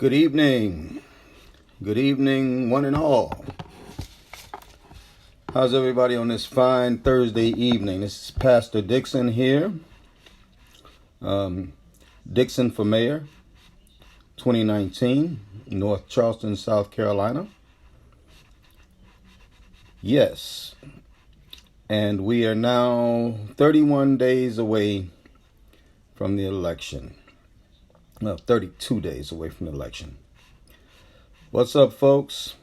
Good evening. Good evening, one and all. How's everybody on this fine Thursday evening? This is Pastor Dixon here. Dixon for Mayor, 2019, North Charleston, South Carolina. Yes. And we are now 31 days away from the election. Well, 32 days away from the election. What's up, folks?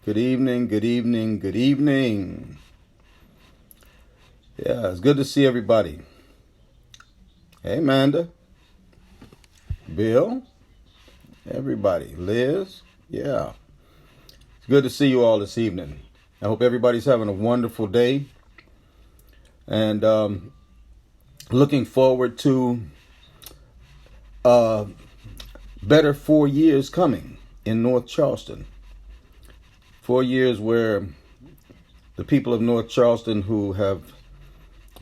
Good evening, good evening, good evening. Yeah, it's good to see everybody. Hey, Amanda. Bill. Everybody. Liz. Yeah. It's good to see you all this evening. I hope everybody's having a wonderful day. And looking forward to better 4 years coming in North Charleston. 4 years where the people of North Charleston who have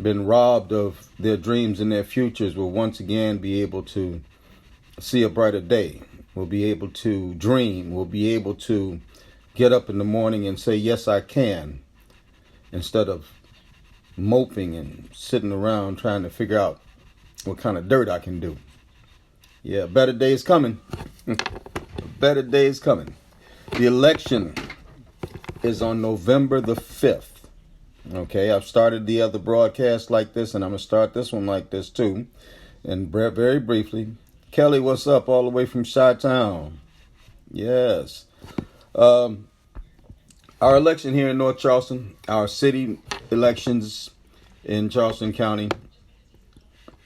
been robbed of their dreams and their futures will once again be able to see a brighter day. Will be able to dream. Will be able to get up in the morning and say, yes, I can, instead of moping and sitting around trying to figure out what kind of dirt I can do. Yeah, better days coming. Better days coming. The election is on November the 5th. Okay, I've started the other broadcast like this, and I'm going to start this one like this too. And very briefly, Kelly, what's up all the way from Chi-Town? Yes. Our election here in North Charleston, our city elections in Charleston County,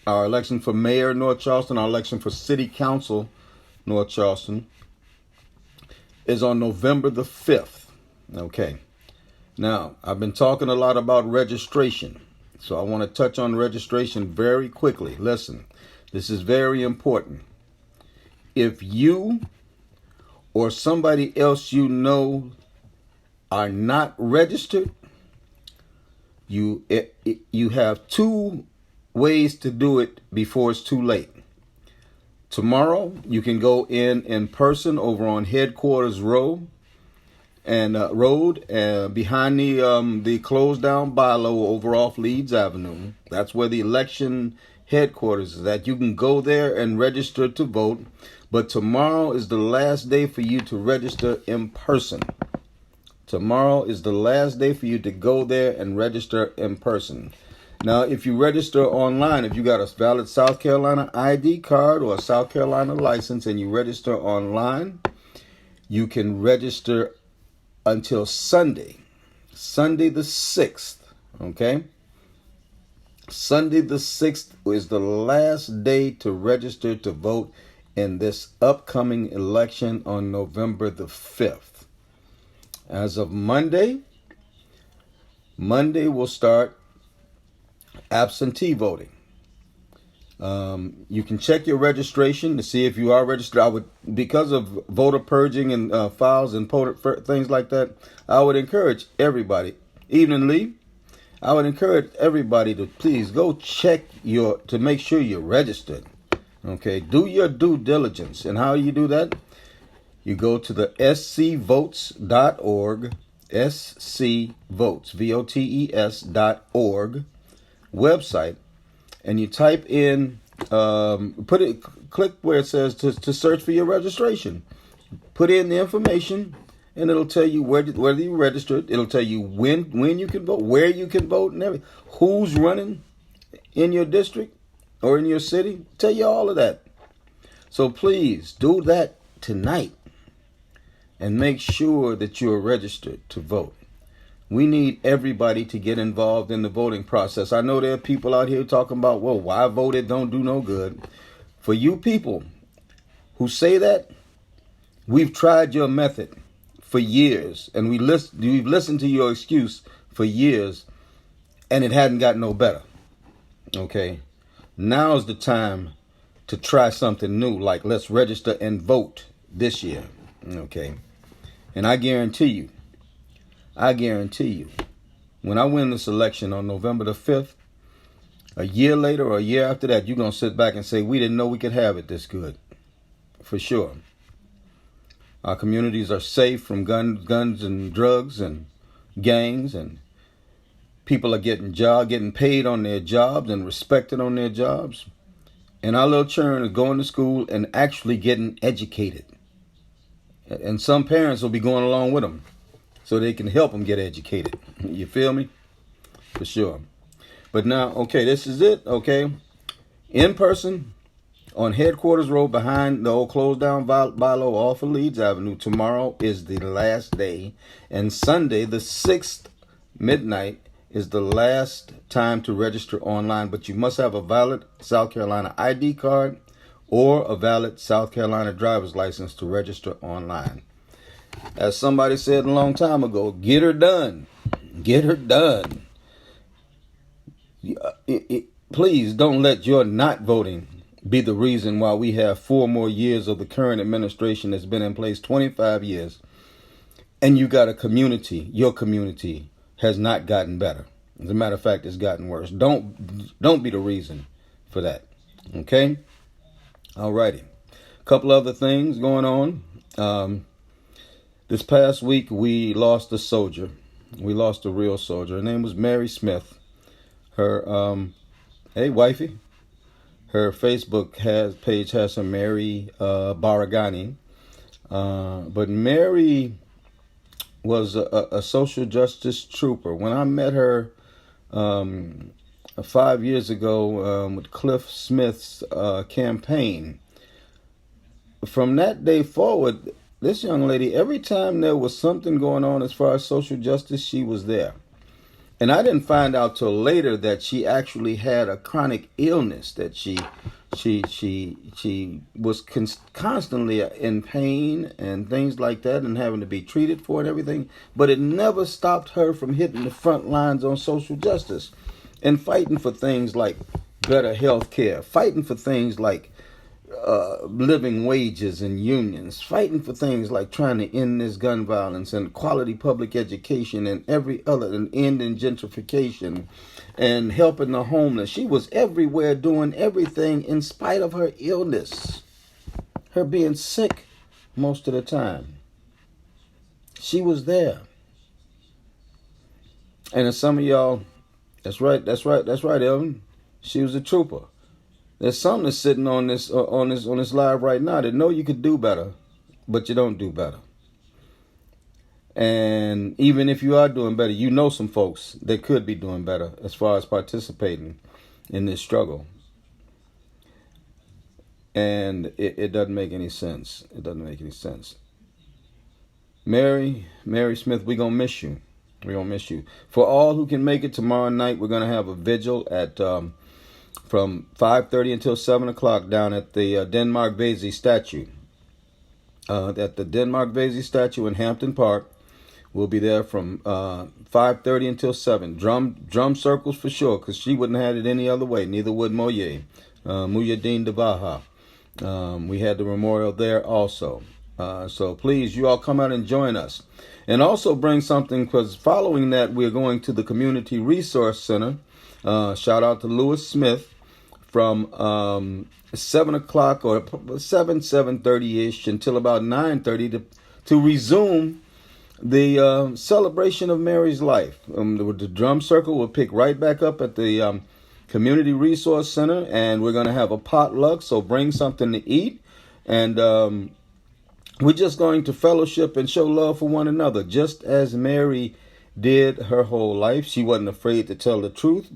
our election for mayor North Charleston, our election for city council North Charleston is on November the 5th. Okay. Now, I've been talking a lot about registration, so I want to touch on registration very quickly. Listen, this is very important. If you or somebody else you know are not registered, you have two ways to do it before it's too late. Tomorrow, you can go in person over on Headquarters Road and behind the closed down bylaw over off Leeds Avenue. That's where the election headquarters is at. You can go there and register to vote, but tomorrow is the last day for you to register in person. Tomorrow is the last day for you to go there and register in person. Now, if you register online, if you got a valid South Carolina ID card or a South Carolina license and you register online, you can register until Sunday the 6th, okay? Sunday the 6th is the last day to register to vote in this upcoming election on November the 5th. As of Monday will start absentee voting. You can check your registration to see if you are registered. Because of voter purging and files and things like that, I would encourage everybody, Evening Lee, I would encourage everybody to please go check to make sure you're registered. Okay, do your due diligence. And how you do that? You go to the scvotes.org, scvotes, website, and you type in, click where it says to search for your registration. Put in the information, and it'll tell you whether you registered. It'll tell you when you can vote, where you can vote, and everything. Who's running in your district or in your city. Tell you all of that. So please do that tonight, and make sure that you're registered to vote. We need everybody to get involved in the voting process. I know there are people out here talking about, well, why voted don't do no good. For you people who say that, we've tried your method for years, and we've listened to your excuse for years, and it hadn't got no better. Okay? Now's the time to try something new, like let's register and vote this year. Okay? And I guarantee you, when I win this election on November the 5th, a year later or a year after that, you're going to sit back and say, we didn't know we could have it this good. For sure. Our communities are safe from guns and drugs and gangs, and people are getting paid on their jobs and respected on their jobs. And our little children are going to school and actually getting educated. And some parents will be going along with them so they can help them get educated. You feel me? For sure. But now, okay, this is it, okay? In person on Headquarters Road behind the old closed down Bilo off of Leeds Avenue. Tomorrow is the last day. And Sunday, the 6th, midnight, is the last time to register online. But you must have a valid South Carolina ID card or a valid South Carolina driver's license to register online. As somebody said a long time ago, get her done. Get her done. Please don't let your not voting be the reason why we have 4 more years of the current administration that's been in place 25 years. And you got a community, your community has not gotten better. As a matter of fact, it's gotten worse. Don't be the reason for that. Okay? Alrighty. A couple other things going on. This past week, we lost a soldier. We lost a real soldier. Her name was Mary Smith. Her, hey, wifey. Her Facebook page has her Mary Baragani. But Mary was a social justice trooper. When I met her 5 years ago with Cliff Smith's campaign, from that day forward, this young lady, every time there was something going on as far as social justice, she was there. And I didn't find out till later that she actually had a chronic illness, that she was constantly in pain and things like that and having to be treated for and everything. But it never stopped her from hitting the front lines on social justice and fighting for things like better health care, fighting for things like living wages and unions, fighting for things like trying to end this gun violence and quality public education and every other, and ending gentrification and helping the homeless. She was everywhere doing everything in spite of her illness, her being sick most of the time. She was there. And as some of y'all, that's right, Evan. She was a trooper. There's some that's sitting on this live right now that know you could do better, but you don't do better. And even if you are doing better, you know some folks that could be doing better as far as participating in this struggle. And it doesn't make any sense. It doesn't make any sense. Mary Smith, we're going to miss you. We're going to miss you. For all who can make it tomorrow night, we're going to have a vigil at from 5:30 until 7 o'clock down at the Denmark Vesey statue. At the Denmark Vesey statue in Hampton Park. We'll be there from 5:30 until 7. Drum circles for sure, because she wouldn't have had it any other way. Neither would Moye, Muyadeen Davaha. We had the memorial there also. So please, you all come out and join us. And also bring something, because following that, we're going to the Community Resource Center. Shout out to Lewis Smith from 7 o'clock or 7:30-ish until about 9:30 to resume the celebration of Mary's life. The drum circle will pick right back up at the Community Resource Center, and we're going to have a potluck, so bring something to eat. And we're just going to fellowship and show love for one another, just as Mary did her whole life. She wasn't afraid to tell the truth,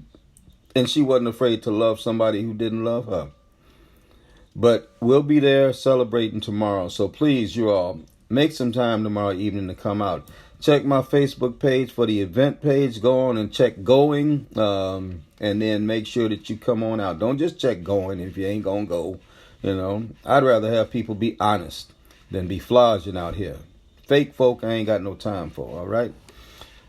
and she wasn't afraid to love somebody who didn't love her. But we'll be there celebrating tomorrow. So please, you all, make some time tomorrow evening to come out. Check my Facebook page for the event page. Go on and check going, and then make sure that you come on out. Don't just check going if you ain't going to go. You know, I'd rather have people be honest than be flogging out here. Fake folk I ain't got no time for, all right?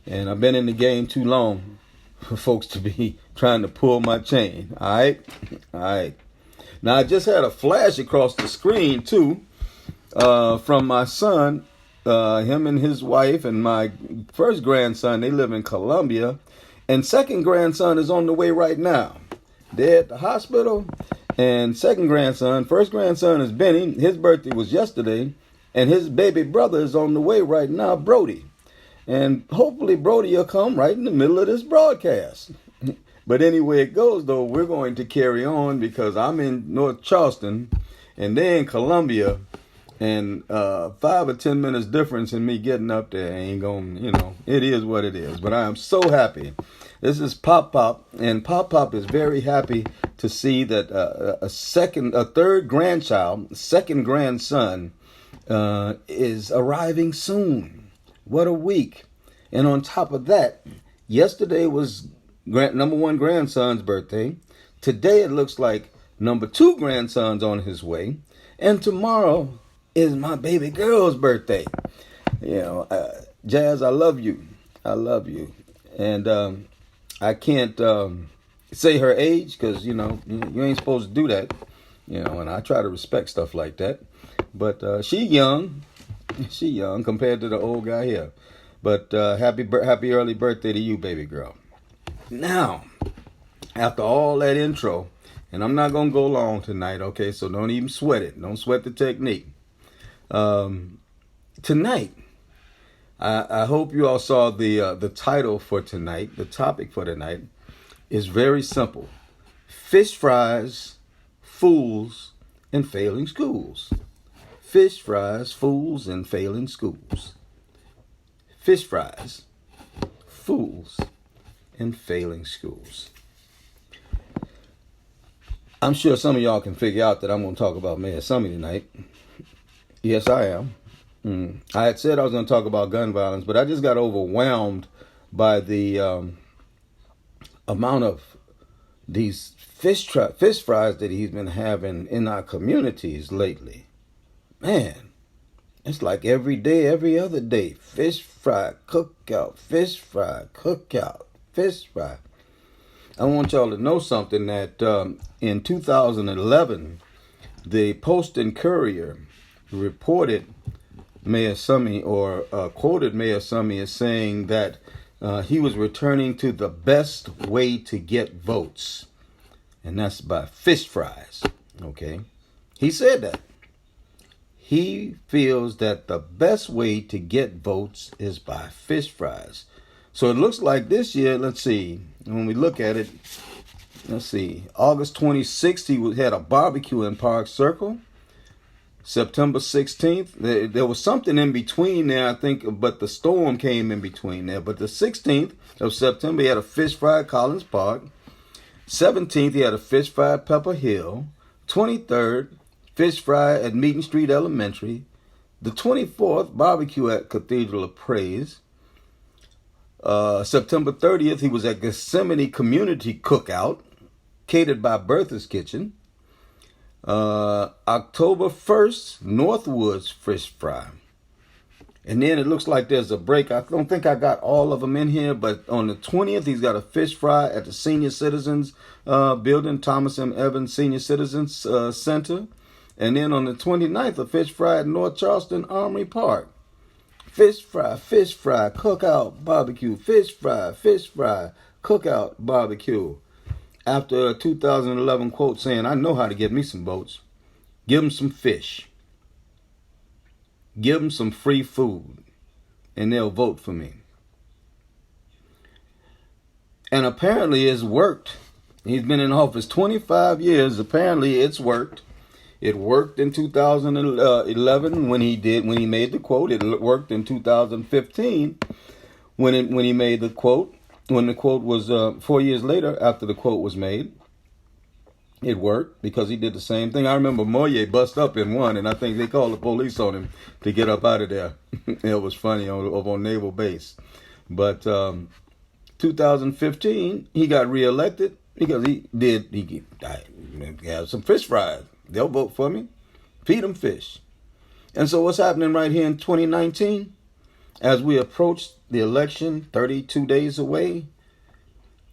And I've been in the game too long for folks to be trying to pull my chain, all right? All right. Now, I just had a flash across the screen, too, from my son, him and his wife, and my first grandson. They live in Columbia, and second grandson is on the way right now. They're at the hospital, and first grandson is Benny. His birthday was yesterday, And his baby brother is on the way right now, Brody. And hopefully Brody will come right in the middle of this broadcast. But anyway it goes, though, we're going to carry on because I'm in North Charleston and they're in Columbia. And 5 or 10 minutes difference in me getting up there ain't gonna, it is what it is. But I am so happy. This is Pop Pop, and Pop Pop is very happy to see that a third grandchild, second grandson, is arriving soon. What a week! And on top of that, yesterday was number one grandson's birthday. Today it looks like number two grandson's on his way, and tomorrow is my baby girl's birthday. Jazz, I love you. I love you. And I can't say her age because, you ain't supposed to do that. And I try to respect stuff like that. But she young. She young compared to the old guy here. But happy early birthday to you, baby girl. Now, after all that intro, and I'm not going to go long tonight, okay? So don't even sweat it. Don't sweat the technique. Tonight, I hope you all saw the title for tonight. The topic for tonight is very simple: fish fries, fools, and failing schools. Fish fries, fools, and failing schools. Fish fries, fools, and failing schools. I'm sure some of y'all can figure out that I'm going to talk about Mayor Summey tonight. Yes, I am. I had said I was going to talk about gun violence, but I just got overwhelmed by the amount of these fish fries that he's been having in our communities lately. Man, it's like every day, every other day. Fish fry cookout, fish fry cookout, fish fry. I want y'all to know something that in 2011, the Post and Courier reported Mayor Summey, or quoted Mayor Summey as saying that he was returning to the best way to get votes, and that's by fish fries. Okay, he said that he feels that the best way to get votes is by fish fries. So it looks like this year, let's see, when we look at it, let's see, August 26th, he had a barbecue in Park Circle. September 16th, there was something in between there, I think, but the storm came in between there. But the 16th of September, he had a fish fry at Collins Park. 17th, he had a fish fry at Pepper Hill. 23rd, fish fry at Meeting Street Elementary. The 24th, barbecue at Cathedral of Praise. September 30th, he was at Gethsemane Community Cookout, catered by Bertha's Kitchen. October 1st, Northwoods Fish Fry. And then it looks like there's a break. I don't think I got all of them in here, but on the 20th, he's got a fish fry at the Senior Citizens Building, Thomas M. Evans Senior Citizens Center. And then on the 29th, a fish fry at North Charleston Armory Park. Fish fry, cookout, barbecue. Fish fry, cookout, barbecue. After a 2011 quote saying, I know how to get me some votes. Give them some fish. Give them some free food. And they'll vote for me. And apparently it's worked. He's been in office 25 years. Apparently it's worked. It worked in 2011 when he made the quote. It worked in 2015 when he made the quote. When the quote was 4 years later after the quote was made, it worked because he did the same thing. I remember Moyer bust up in one, and I think they called the police on him to get up out of there. It was funny over on Naval Base. But 2015, he got reelected because he had some fish fries. They'll vote for me. Feed them fish. And so what's happening right here in 2019? As we approach the election, 32 days away,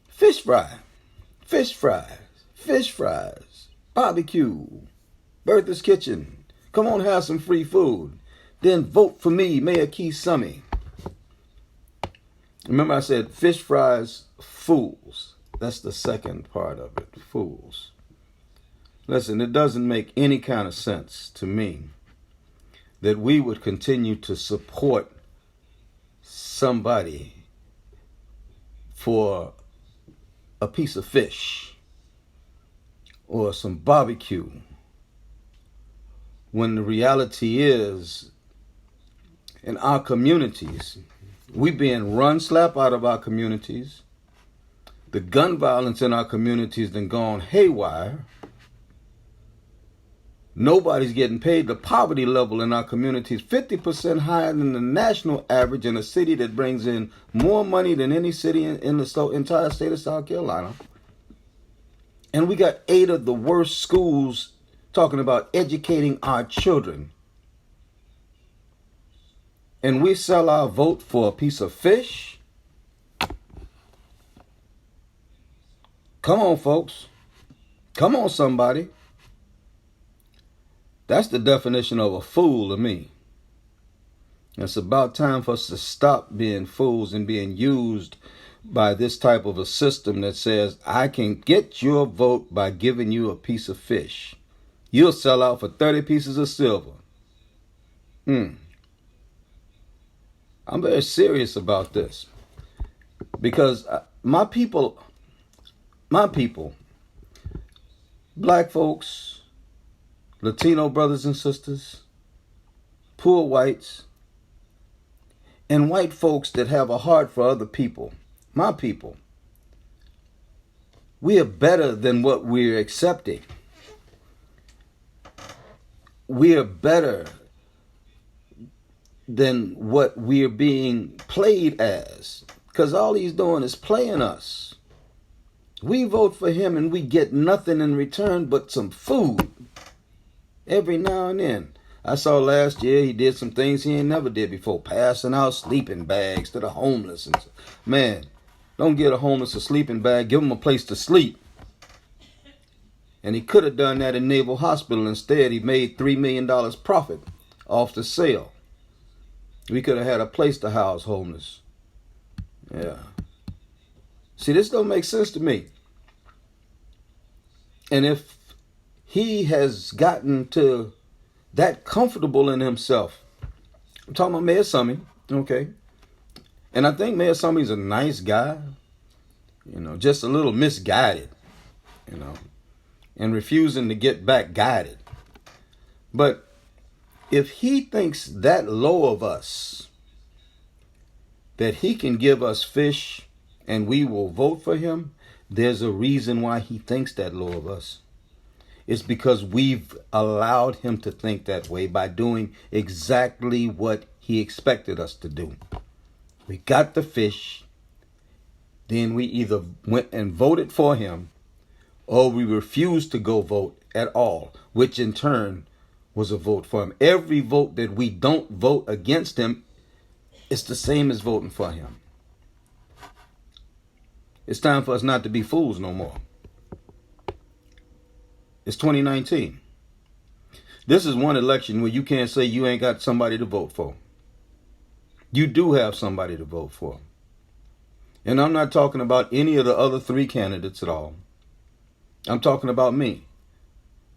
fish fries, barbecue, Bertha's Kitchen. Come on, have some free food. Then vote for me, Mayor Summey. Remember I said fish fries, fools. That's the second part of it, fools. Listen, it doesn't make any kind of sense to me that we would continue to support somebody for a piece of fish or some barbecue, when the reality is, in our communities, we being run slap out of our communities. The gun violence in our communities done gone haywire. Nobody's getting paid. The poverty level in our communities 50% higher than the national average in a city that brings in more money than any city in the entire state of South Carolina. And we got 8 of the worst schools talking about educating our children. And we sell our vote for a piece of fish? Come on, folks. Come on, somebody. That's the definition of a fool to me. It's about time for us to stop being fools and being used by this type of a system that says, I can get your vote by giving you a piece of fish. You'll sell out for 30 pieces of silver. I'm very serious about this. Because my people, black folks, Latino brothers and sisters, poor whites, and white folks that have a heart for other people, my people, we are better than what we're accepting. We are better than what we're being played as, because all he's doing is playing us. We vote for him and we get nothing in return but some food every now and then. I saw last year he did some things he ain't never did before, passing out sleeping bags to the homeless. And man, don't get a homeless a sleeping bag, give him a place to sleep. And he could have done that in Naval Hospital. Instead, he made $3 million profit off the sale. We could have had a place to house homeless. Yeah. See, this don't make sense to me. And if he has gotten to that comfortable in himself, I'm talking about Mayor Summey, okay? And I think Mayor Summey's a nice guy, just a little misguided, and refusing to get back guided. But if he thinks that low of us, that he can give us fish and we will vote for him, there's a reason why he thinks that low of us. It's because we've allowed him to think that way by doing exactly what he expected us to do. We got the fish, then we either went and voted for him, or we refused to go vote at all, which in turn was a vote for him. Every vote that we don't vote against him, it's the same as voting for him. It's time for us not to be fools no more. It's 2019. This is one election where you can't say you ain't got somebody to vote for. You do have somebody to vote for. And I'm not talking about any of the other 3 candidates at all. I'm talking about me.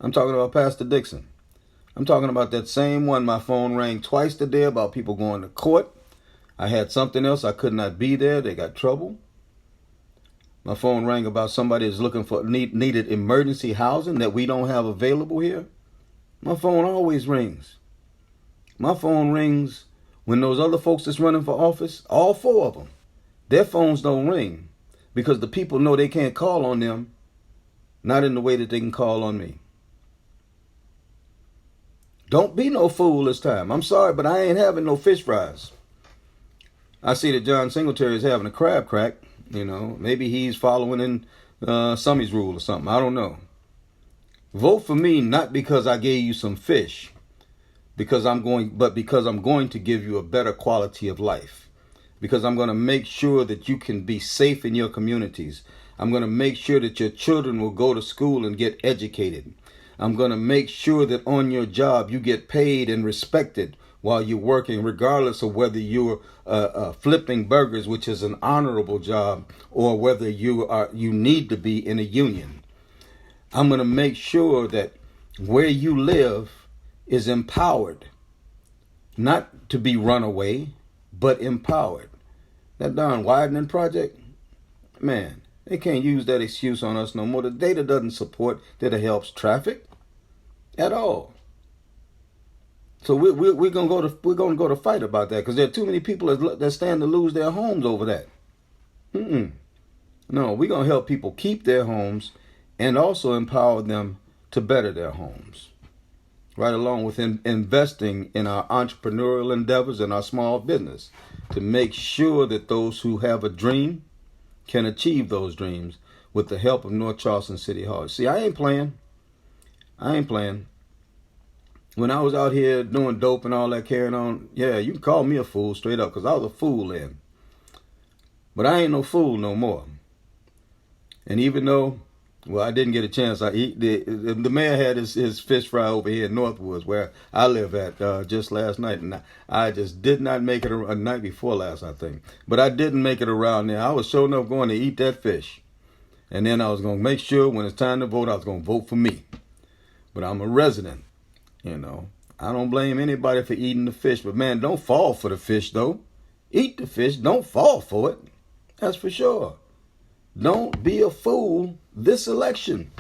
I'm talking about Pastor Dixon. I'm talking about that same one. My phone rang twice today about people going to court. I had something else. I could not be there. They got trouble. My phone rang about somebody is looking for needed emergency housing that we don't have available here. My phone always rings. My phone rings when those other folks that's running for office, all 4 of them, their phones don't ring because the people know they can't call on them, not in the way that they can call on me. Don't be no fool this time. I'm sorry, but I ain't having no fish fries. I see that John Singletary is having a crab crack. Maybe he's following in Summey's rule or something. I don't know. Vote for me, not because I gave you some fish, but because I'm going to give you a better quality of life. Because I'm going to make sure that you can be safe in your communities. I'm going to make sure that your children will go to school and get educated. I'm going to make sure that on your job you get paid and respected while you're working, regardless of whether you're flipping burgers, which is an honorable job, or whether you need to be in a union. I'm going to make sure that where you live is empowered not to be run away, but empowered. That darn widening project, man, they can't use that excuse on us no more. The data doesn't support that it helps traffic at all. So we're gonna go to fight about that because there are too many people that stand to lose their homes over that. No, we're gonna help people keep their homes and also empower them to better their homes, right along with investing in our entrepreneurial endeavors and our small business to make sure that those who have a dream can achieve those dreams with the help of North Charleston City Hall. See, I ain't playing. When I was out here doing dope and all that carrying on, yeah, you can call me a fool straight up because I was a fool then. But I ain't no fool no more. And even though, well, I didn't get a chance. The mayor had his fish fry over here in Northwoods where I live at just last night. And I just did not make it a night before last, I think. But I didn't make it around there. I was sure enough going to eat that fish. And then I was going to make sure when it's time to vote, I was going to vote for me. But I'm a resident, you know. I don't blame anybody for eating the fish. But, man, don't fall for the fish, though. Eat the fish. Don't fall for it. That's for sure. Don't be a fool this election.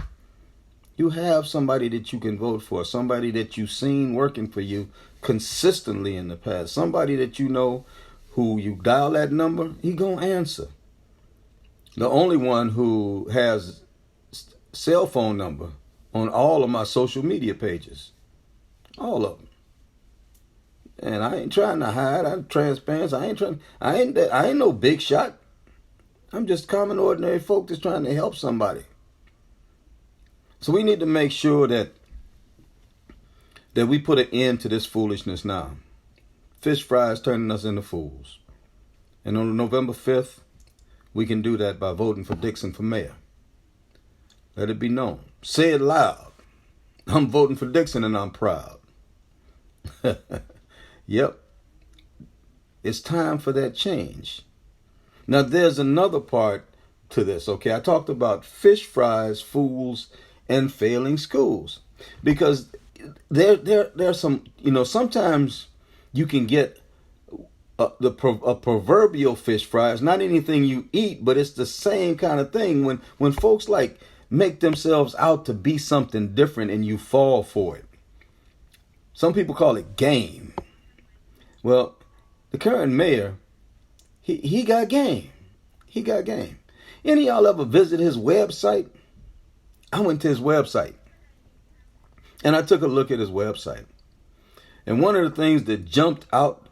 You have somebody that you can vote for, somebody that you've seen working for you consistently in the past, somebody that you know who you dial that number, he gonna answer. The only one who has cell phone number on all of my social media pages, all of them. And I ain't trying to hide. I'm transparent. I ain't no big shot. I'm just common, ordinary folk that's trying to help somebody. So we need to make sure that we put an end to this foolishness now. Fish fries turning us into fools. And on November 5th, we can do that by voting for Dixon for mayor. Let it be known. Say it loud. I'm voting for Dixon and I'm proud. Yep. It's time for that change. Now, there's another part to this, okay? I talked about fish fries, fools, and failing schools. Because there's some, sometimes you can get a proverbial fish fry. It's not anything you eat, but it's the same kind of thing. When folks make themselves out to be something different and you fall for it. Some people call it game. Well, the current mayor, he got game. He got game. Any of y'all ever visit his website? I went to his website. And I took a look at his website. And one of the things that jumped out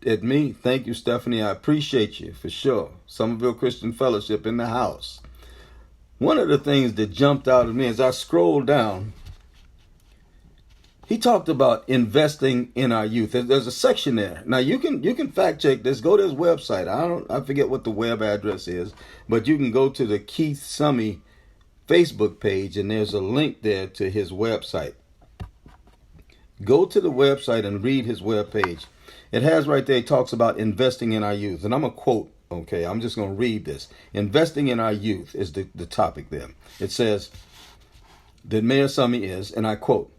at me, thank you, Stephanie, I appreciate you for sure. Somerville Christian Fellowship in the house. One of the things that jumped out at me as I scrolled down, he talked about investing in our youth. There's a section there. Now you can fact check this. Go to his website. I forget what the web address is, but you can go to the Keith Summey Facebook page and there's a link there to his website. Go to the website and read his web page. It has right there, it talks about investing in our youth. And I'm going to quote, okay, I'm just going to read this. Investing in our youth is the topic there. It says that Mayor Summey is, and I quote,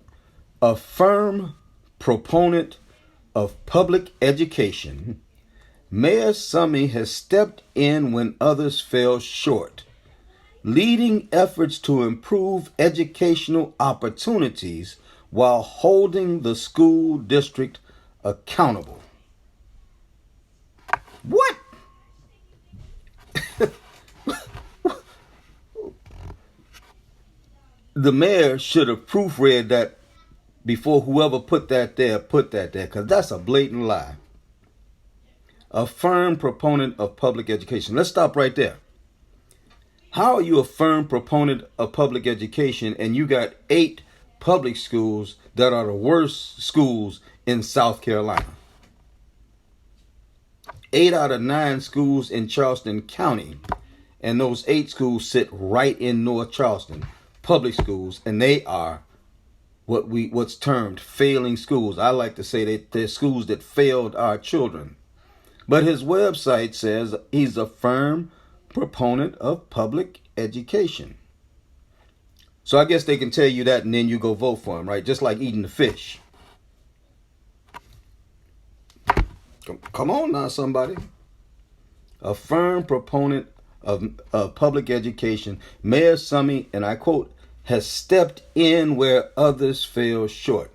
a firm proponent of public education, Mayor Summey has stepped in when others fell short, leading efforts to improve educational opportunities while holding the school district accountable. What? The mayor should have proofread that before whoever put that there, because that's a blatant lie. A firm proponent of public education. Let's stop right there. How are you a firm proponent of public education and you got 8 public schools that are the worst schools in South Carolina? 8 out of 9 schools in Charleston County, and those 8 schools sit right in North Charleston, public schools, and they are what's termed failing schools. I like to say that they're schools that failed our children. But his website says he's a firm proponent of public education. So I guess they can tell you that and then you go vote for him, right? Just like eating the fish. Come on now, somebody. A firm proponent of public education, Mayor Summey, and I quote, has stepped in where others fell short.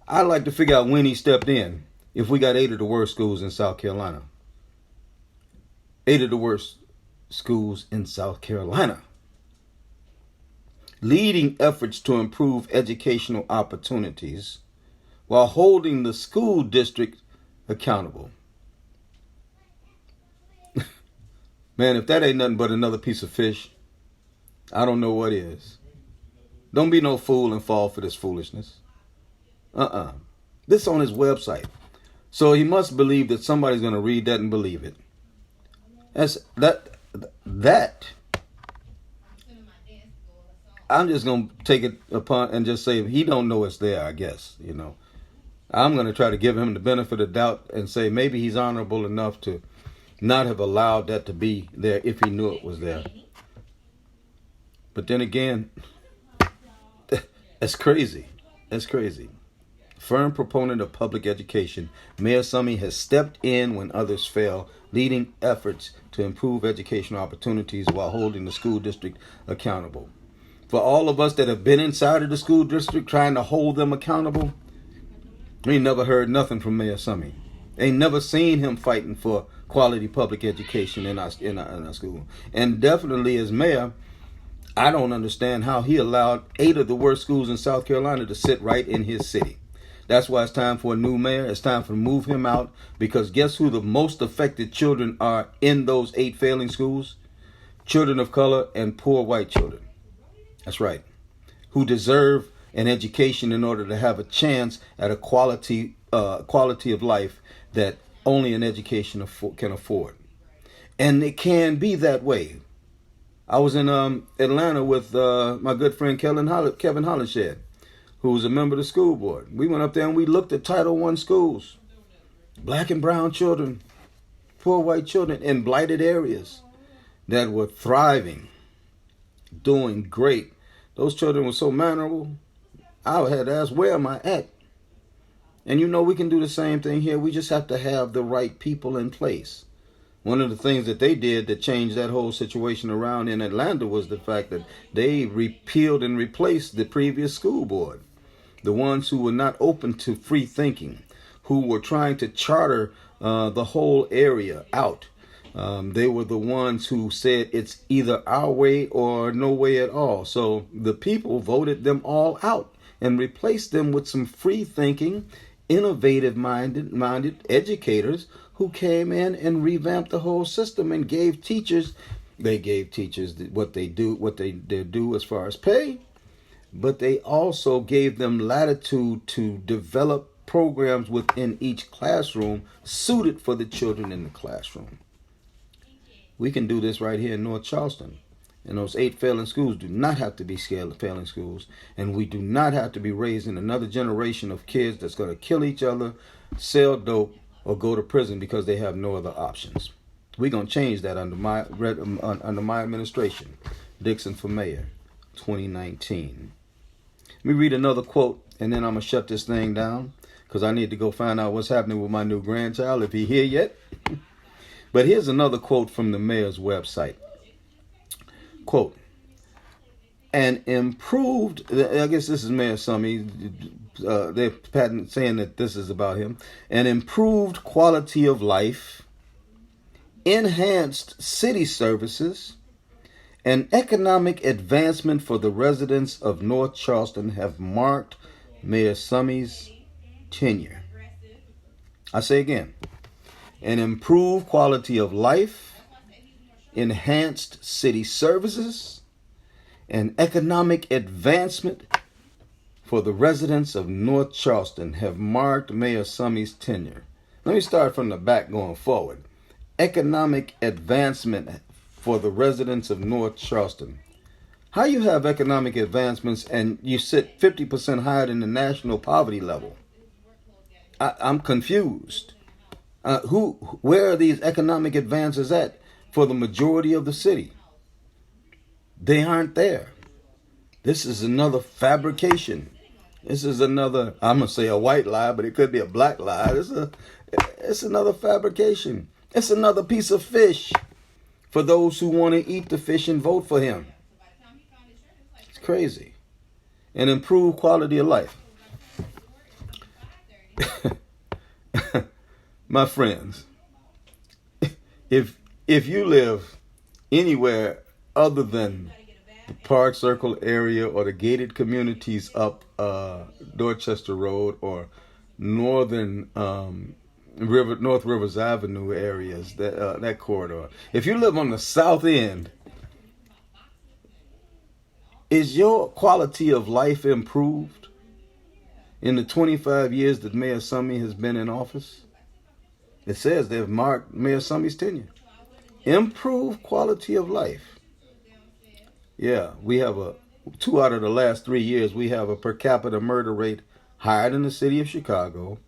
I'd like to figure out when he stepped in. If we got 8 of the worst schools in South Carolina. 8 of the worst schools in South Carolina. Leading efforts to improve educational opportunities while holding the school district accountable. Man, if that ain't nothing but another piece of fish, I don't know what is. Don't be no fool and fall for this foolishness. This on his website. So he must believe that somebody's going to read that and believe it. That. I'm just going to take it upon and just say he don't know it's there, I guess. I'm going to try to give him the benefit of doubt and say maybe he's honorable enough to not have allowed that to be there if he knew it was there. But then again, that's crazy. That's crazy. Firm proponent of public education, Mayor Summey has stepped in when others fail, leading efforts to improve educational opportunities while holding the school district accountable. For all of us that have been inside of the school district trying to hold them accountable, we never heard nothing from Mayor Summey. Ain't never seen him fighting for quality public education in our school. And definitely as mayor, I don't understand how he allowed 8 of the worst schools in South Carolina to sit right in his city. That's why it's time for a new mayor. It's time to move him out, because guess who the most affected children are in those 8 failing schools? Children of color and poor white children. That's right. Who deserve an education in order to have a chance at a quality of life that only an education can afford. And it can be that way. I was in Atlanta with my good friend Kevin Hollenshed, who was a member of the school board. We went up there and we looked at Title I schools. Black and brown children, poor white children in blighted areas that were thriving, doing great. Those children were so mannerable. I had to ask, where am I at? And we can do the same thing here. We just have to have the right people in place. One of the things that they did that changed that whole situation around in Atlanta was the fact that they repealed and replaced the previous school board. The ones who were not open to free thinking, who were trying to charter the whole area out. They were the ones who said it's either our way or no way at all. So the people voted them all out and replaced them with some free thinking, innovative minded educators who came in and revamped the whole system and gave teachers what they do as far as pay, but they also gave them latitude to develop programs within each classroom suited for the children in the classroom. We can do this right here in North Charleston. And those 8 failing schools do not have to be failing schools. And we do not have to be raising another generation of kids that's going to kill each other, sell dope, or go to prison because they have no other options. We're going to change that under my administration. Dixon for Mayor, 2019. Let me read another quote, and then I'm going to shut this thing down, because I need to go find out what's happening with my new grandchild, if he's here yet. But here's another quote from the mayor's website. Quote, an improved, I guess this is Mayor Summey, they're saying that this is about him, an improved quality of life, enhanced city services, and economic advancement for the residents of North Charleston have marked Mayor Summey's tenure. I say again, an improved quality of life, enhanced city services, and economic advancement for the residents of North Charleston have marked Mayor Summey's tenure. Let me start from the back going forward. Economic advancement for the residents of North Charleston. How you have economic advancements and you sit 50% higher than the national poverty level? I'm confused. Where are these economic advances at for the majority of the city? They aren't there. This is another fabrication. This is another, I'm going to say a white lie, but it could be a black lie. It's another fabrication. It's another piece of fish for those who want to eat the fish and vote for him. It's crazy. And improve quality of life. My friends, if you live anywhere other than the Park Circle area or the gated communities up Dorchester Road or North Rivers Avenue areas, that corridor. If you live on the south end, is your quality of life improved in the 25 years that Mayor Summey has been in office? It says they've marked Mayor Summey's tenure. Improved quality of life. Yeah, we have 2 out of the last 3 years, we have a per capita murder rate higher than the city of Chicago.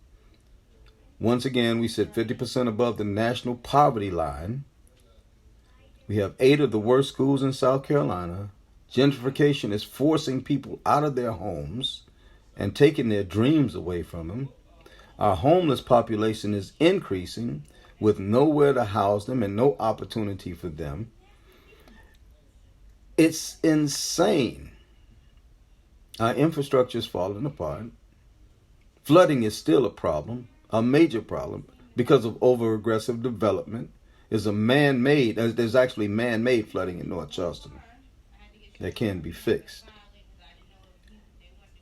Once again, we sit 50% above the national poverty line. We have 8 of the worst schools in South Carolina. Gentrification is forcing people out of their homes and taking their dreams away from them. Our homeless population is increasing with nowhere to house them and no opportunity for them. It's insane. Our infrastructure is falling apart. Flooding is still a problem, a major problem, because of over-aggressive development. There's actually man-made flooding in North Charleston that can be fixed.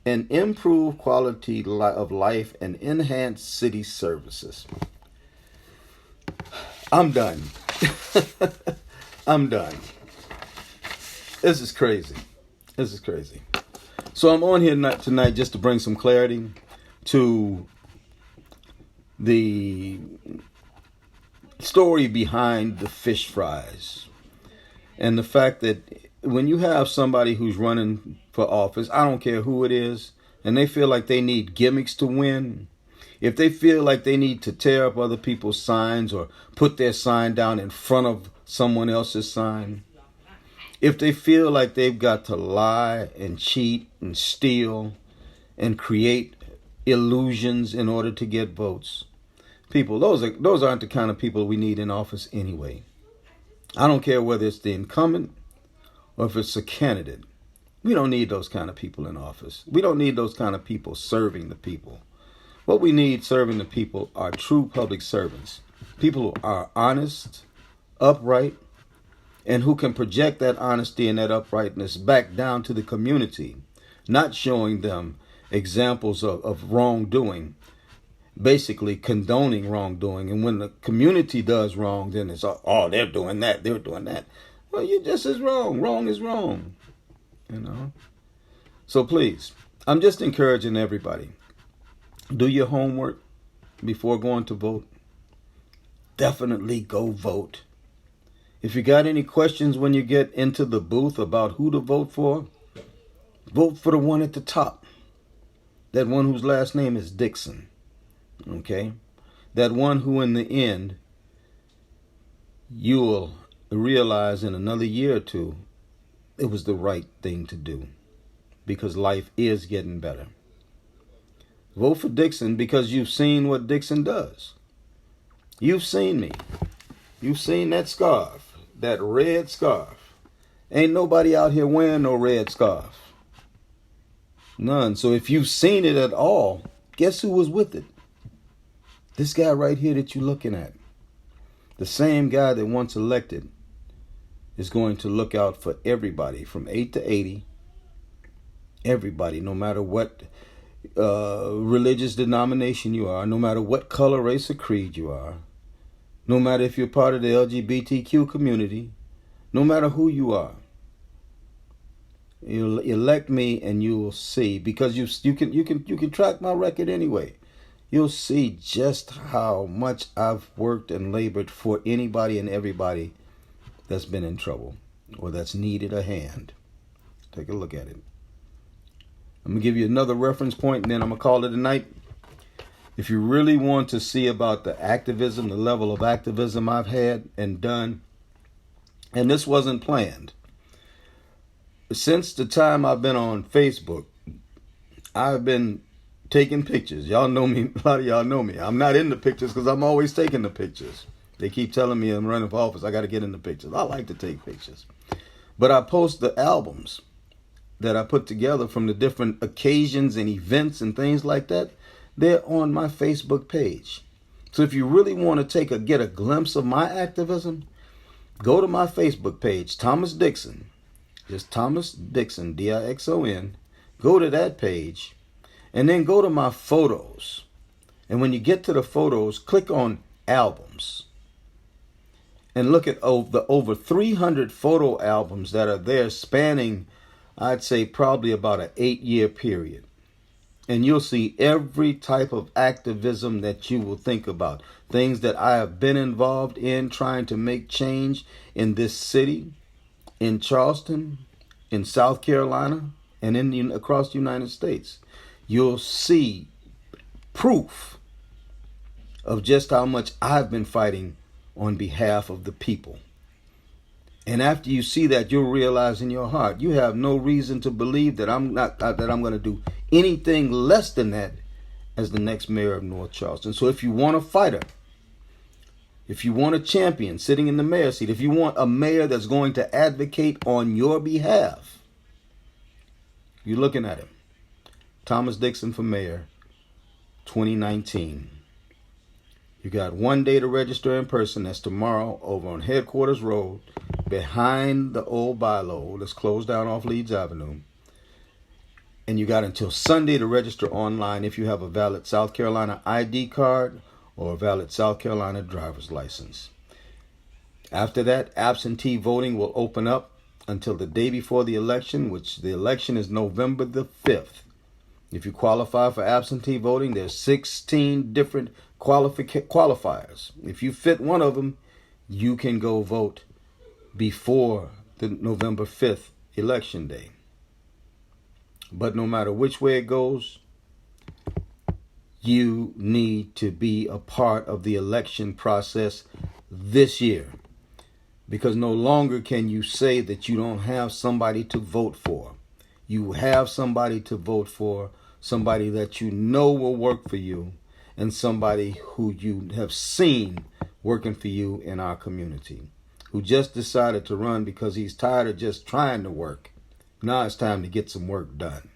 And improve quality of life and enhance city services. I'm done. I'm done. This is crazy. This is crazy. So I'm on here tonight just to bring some clarity to the story behind the fish fries. And the fact that when you have somebody who's running for office, I don't care who it is, and they feel like they need gimmicks to win, if they feel like they need to tear up other people's signs or put their sign down in front of someone else's sign, if they feel like they've got to lie and cheat and steal and create illusions in order to get votes, people, those aren't the kind of people we need in office anyway. I don't care whether it's the incumbent or if it's a candidate. We don't need those kind of people in office. We don't need those kind of people serving the people. What we need serving the people are true public servants. People who are honest, upright, and who can project that honesty and that uprightness back down to the community, not showing them examples of wrongdoing, basically condoning wrongdoing. And when the community does wrong, then it's, oh, they're doing that, they're doing that. Well, you're just as wrong. Wrong is wrong, you know. So please, I'm just encouraging everybody, do your homework before going to vote. Definitely go vote. If you got any questions when you get into the booth about who to vote for the one at the top. That one whose last name is Dixon. Okay? That one who in the end, you will realize in another year or two, it was the right thing to do. Because life is getting better. Vote for Dixon because you've seen what Dixon does. You've seen me. You've seen that scarf. That red scarf. Ain't nobody out here wearing no red scarf. None. So if you've seen it at all, guess who was with it? This guy right here that you're looking at. The same guy that once elected is going to look out for everybody from 8 to 80. Everybody, no matter what religious denomination you are, no matter what color, race, or creed you are, no matter if you're part of the LGBTQ community, no matter who you are, you'll elect me and you will see, because you can track my record anyway. You'll see just how much I've worked and labored for anybody and everybody that's been in trouble or that's needed a hand. Take a look at it. I'm going to give you another reference point and then I'm going to call it a night. If you really want to see about the activism, the level of activism I've had and done, and this wasn't planned. Since the time I've been on Facebook, I've been taking pictures. Y'all know me. A lot of y'all know me. I'm not in the pictures because I'm always taking the pictures. They keep telling me I'm running for office. I got to get in the pictures. I like to take pictures. But I post the albums that I put together from the different occasions and events and things like that. They're on my Facebook page. So if you really want to get a glimpse of my activism, go to my Facebook page, Thomas Dixon. Just Thomas Dixon, Dixon. Go to that page and then go to my photos. And when you get to the photos, click on albums. And look at the over 300 photo albums that are there spanning, I'd say, probably about an 8-year period. And you'll see every type of activism that you will think about. Things that I have been involved in trying to make change in this city, in Charleston, in South Carolina, and across the United States. You'll see proof of just how much I've been fighting on behalf of the people. And after you see that, you'll realize in your heart, you have no reason to believe that I'm going to do anything less than that as the next mayor of North Charleston. So if you want a fighter, if you want a champion sitting in the mayor's seat, if you want a mayor that's going to advocate on your behalf, you're looking at him. Thomas Dixon for mayor, 2019. You got 1 day to register in person. That's tomorrow over on Headquarters Road, behind the old Bilo that's closed down off Leeds Avenue. And you got until Sunday to register online if you have a valid South Carolina ID card or a valid South Carolina driver's license. After that, absentee voting will open up until the day before the election, which the election is November the 5th. If you qualify for absentee voting, there's 16 different qualifiers. If you fit one of them, you can go vote before the November 5th election day. But no matter which way it goes, you need to be a part of the election process this year. Because no longer can you say that you don't have somebody to vote for. You have somebody to vote for, somebody that you know will work for you, and somebody who you have seen working for you in our community, who just decided to run because he's tired of just trying to work. Now it's time to get some work done.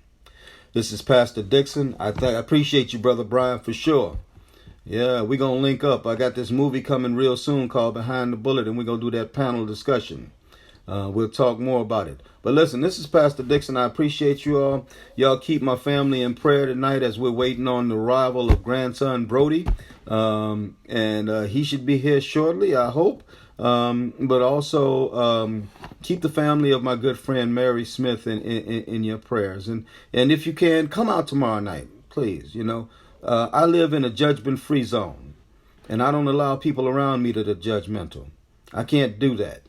This is Pastor Dixon. I appreciate you, Brother Brian, for sure. Yeah, we're going to link up. I got this movie coming real soon called Behind the Bullet, and we're going to do that panel discussion. We'll talk more about it. But listen, this is Pastor Dixon. I appreciate you all. Y'all keep my family in prayer tonight as we're waiting on the arrival of grandson Brody. And he should be here shortly, I hope. But also keep the family of my good friend Mary Smith in your prayers. And if you can, come out tomorrow night, please. You know, I live in a judgment-free zone, and I don't allow people around me that are judgmental. I can't do that.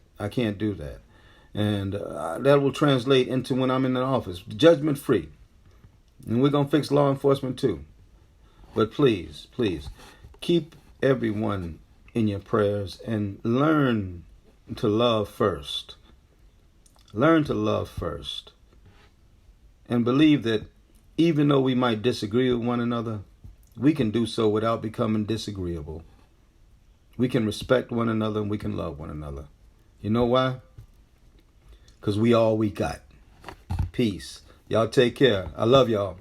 And that will translate into when I'm in the office. Judgment-free. And we're going to fix law enforcement too. But please, keep everyone in your prayers and learn to love first. Learn to love first. And believe that even though we might disagree with one another, we can do so without becoming disagreeable. We can respect one another and we can love one another. You know why? Because we all we got. Peace. Y'all take care. I love y'all.